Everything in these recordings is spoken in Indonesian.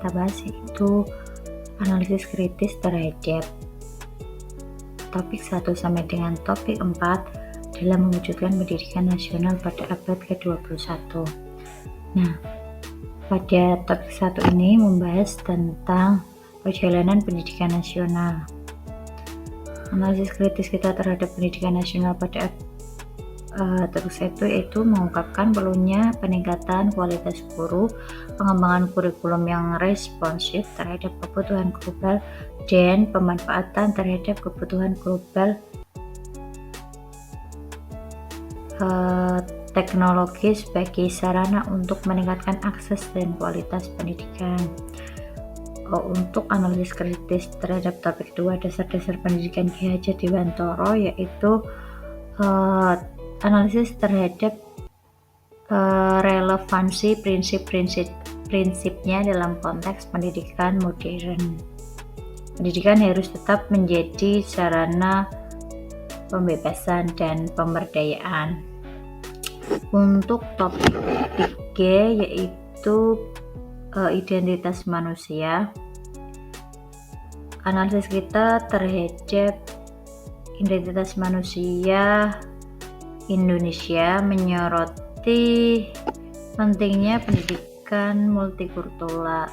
kita bahas yaitu analisis kritis terhadap topik 1 sampai dengan topik 4 dalam mewujudkan pendidikan nasional pada abad ke-21. Nah, pada topik 1 ini membahas tentang perjalanan pendidikan nasional. Analisis kritis kita terhadap pendidikan nasional pada topik 1 yaitu mengungkapkan perlunya peningkatan kualitas guru, pengembangan kurikulum yang responsif terhadap kebutuhan global, dan pemanfaatan terhadap kebutuhan global teknologi sebagai sarana untuk meningkatkan akses dan kualitas pendidikan. Untuk analisis kritis terhadap topik 2 dasar-dasar pendidikan Ki Hajar Dewantara yaitu analisis terhadap relevansi prinsipnya dalam konteks pendidikan modern. Pendidikan harus tetap menjadi sarana pembebasan dan pemberdayaan. Untuk topik 3 yaitu identitas manusia. Analisis kita terhadap identitas manusia Indonesia menyoroti pentingnya pendidikan multikultural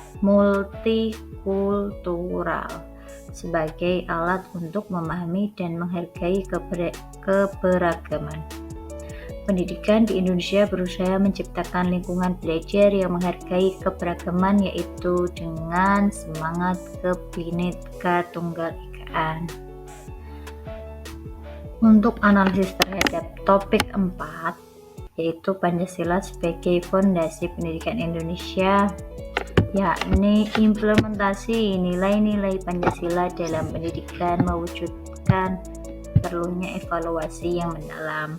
sebagai alat untuk memahami dan menghargai keberagaman. Pendidikan di Indonesia berusaha menciptakan lingkungan belajar yang menghargai keberagaman yaitu dengan semangat Bhinneka Tunggal Ika. Untuk analisis terhadap topik 4 yaitu Pancasila sebagai fondasi pendidikan Indonesia, yakni implementasi nilai-nilai Pancasila dalam pendidikan mewujudkan perlunya evaluasi yang mendalam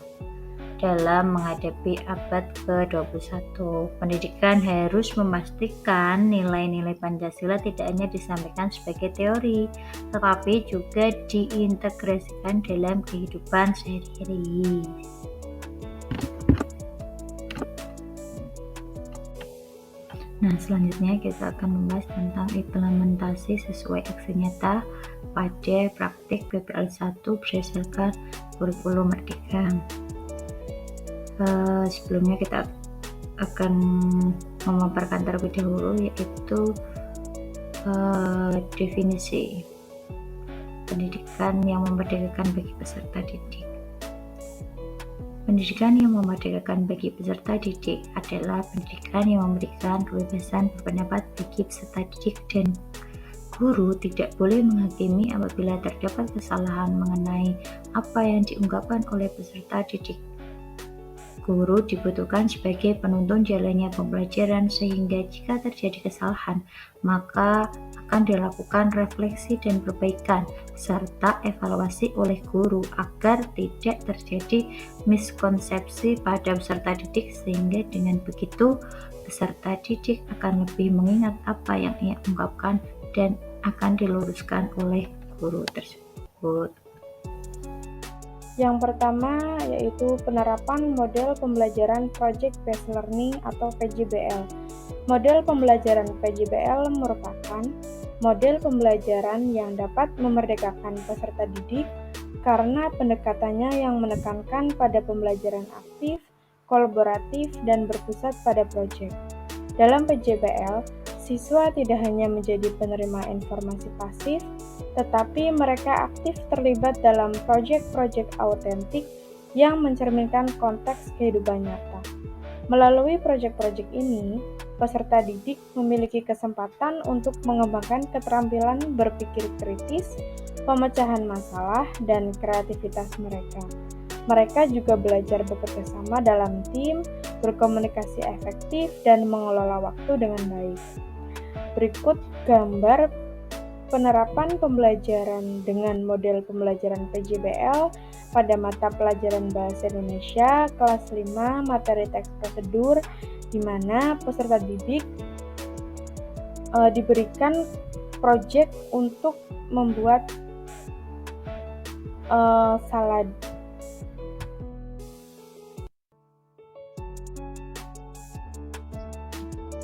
dalam menghadapi abad ke-21. Pendidikan harus memastikan nilai-nilai Pancasila tidak hanya disampaikan sebagai teori, tetapi juga diintegrasikan dalam kehidupan sehari-hari. Nah, selanjutnya kita akan membahas tentang implementasi sesuai aksi nyata pada praktik PPL 1 berdasarkan kurikulum Merdeka. Sebelumnya kita akan memaparkan terlebih dahulu yaitu definisi pendidikan yang memerdekakan bagi peserta didik. Pendidikan yang memerdekakan bagi peserta didik adalah pendidikan yang memberikan kebebasan berpendapat bagi peserta didik dan guru tidak boleh menghakimi apabila terdapat kesalahan mengenai apa yang diungkapkan oleh peserta didik. Guru dibutuhkan sebagai penuntun jalannya pembelajaran sehingga jika terjadi kesalahan, maka akan dilakukan refleksi dan perbaikan serta evaluasi oleh guru agar tidak terjadi miskonsepsi pada peserta didik sehingga dengan begitu peserta didik akan lebih mengingat apa yang ia ungkapkan dan akan diluruskan oleh guru tersebut. Yang pertama yaitu penerapan model pembelajaran Project Based Learning atau PJBL. Model pembelajaran PJBL merupakan model pembelajaran yang dapat memerdekakan peserta didik karena pendekatannya yang menekankan pada pembelajaran aktif, kolaboratif, dan berpusat pada proyek. Dalam PJBL, siswa tidak hanya menjadi penerima informasi pasif, tetapi mereka aktif terlibat dalam proyek-proyek autentik yang mencerminkan konteks kehidupan nyata. Melalui proyek-proyek ini, peserta didik memiliki kesempatan untuk mengembangkan keterampilan berpikir kritis, pemecahan masalah, dan kreativitas mereka. Mereka juga belajar bekerja sama dalam tim, berkomunikasi efektif, dan mengelola waktu dengan baik. Berikut gambar penerapan pembelajaran dengan model pembelajaran PJBL pada mata pelajaran Bahasa Indonesia kelas 5 materi teks prosedur, di mana peserta didik diberikan proyek untuk membuat salad.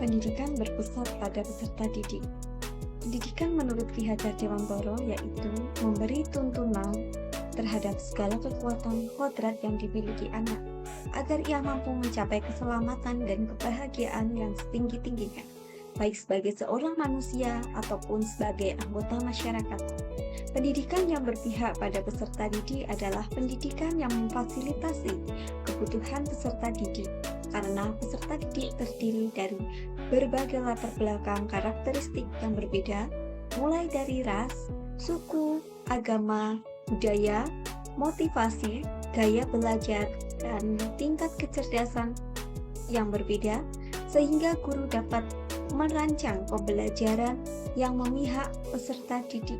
pendidikan berpusat pada peserta didik. Pendidikan menurut Ki Hajar Dewantara yaitu memberi tuntunan terhadap segala kekuatan kodrat yang dimiliki anak, agar ia mampu mencapai keselamatan dan kebahagiaan yang setinggi-tingginya, baik sebagai seorang manusia ataupun sebagai anggota masyarakat. Pendidikan yang berpihak pada peserta didik adalah pendidikan yang memfasilitasi kebutuhan peserta didik, karena peserta didik terdiri dari berbagai latar belakang karakteristik yang berbeda, mulai dari ras, suku, agama, budaya, motivasi, gaya belajar, dan tingkat kecerdasan yang berbeda, sehingga guru dapat merancang pembelajaran yang memihak peserta didik,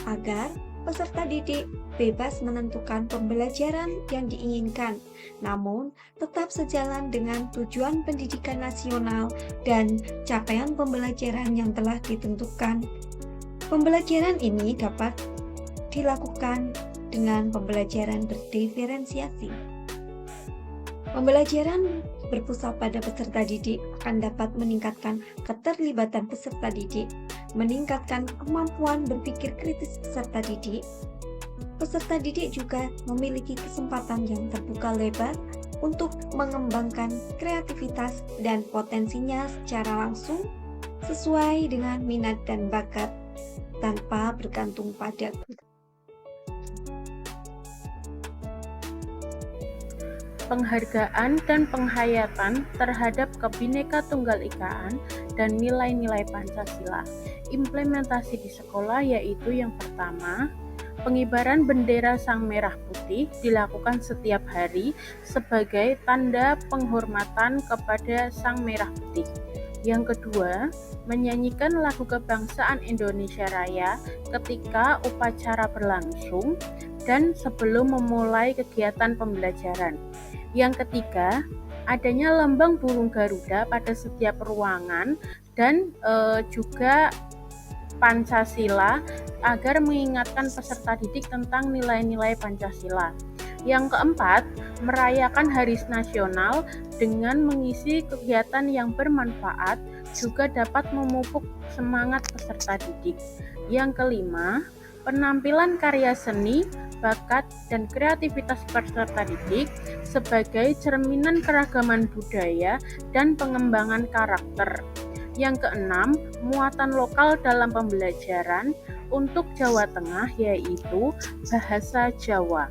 agar peserta didik bebas menentukan pembelajaran yang diinginkan, namun tetap sejalan dengan tujuan pendidikan nasional dan capaian pembelajaran yang telah ditentukan. Pembelajaran ini dapat dilakukan dengan pembelajaran berdiferensiasi. Pembelajaran berpusat pada peserta didik akan dapat meningkatkan keterlibatan peserta didik, meningkatkan kemampuan berpikir kritis peserta didik. Peserta didik juga memiliki kesempatan yang terbuka lebar untuk mengembangkan kreativitas dan potensinya secara langsung sesuai dengan minat dan bakat tanpa bergantung pada penghargaan dan penghayatan terhadap Kebhinneka Tunggal Ikaan dan nilai-nilai Pancasila. Implementasi di sekolah yaitu yang pertama, pengibaran bendera Sang Merah Putih dilakukan setiap hari sebagai tanda penghormatan kepada Sang Merah Putih. Yang kedua, menyanyikan lagu kebangsaan Indonesia Raya ketika upacara berlangsung dan sebelum memulai kegiatan pembelajaran. Yang ketiga, adanya lambang burung Garuda pada setiap ruangan dan juga Pancasila agar mengingatkan peserta didik tentang nilai-nilai Pancasila. Yang keempat, merayakan Hari Nasional dengan mengisi kegiatan yang bermanfaat juga dapat memupuk semangat peserta didik. Yang kelima, penampilan karya seni, bakat, dan kreativitas peserta didik sebagai cerminan keragaman budaya dan pengembangan karakter. Yang keenam, muatan lokal dalam pembelajaran untuk Jawa Tengah yaitu bahasa Jawa.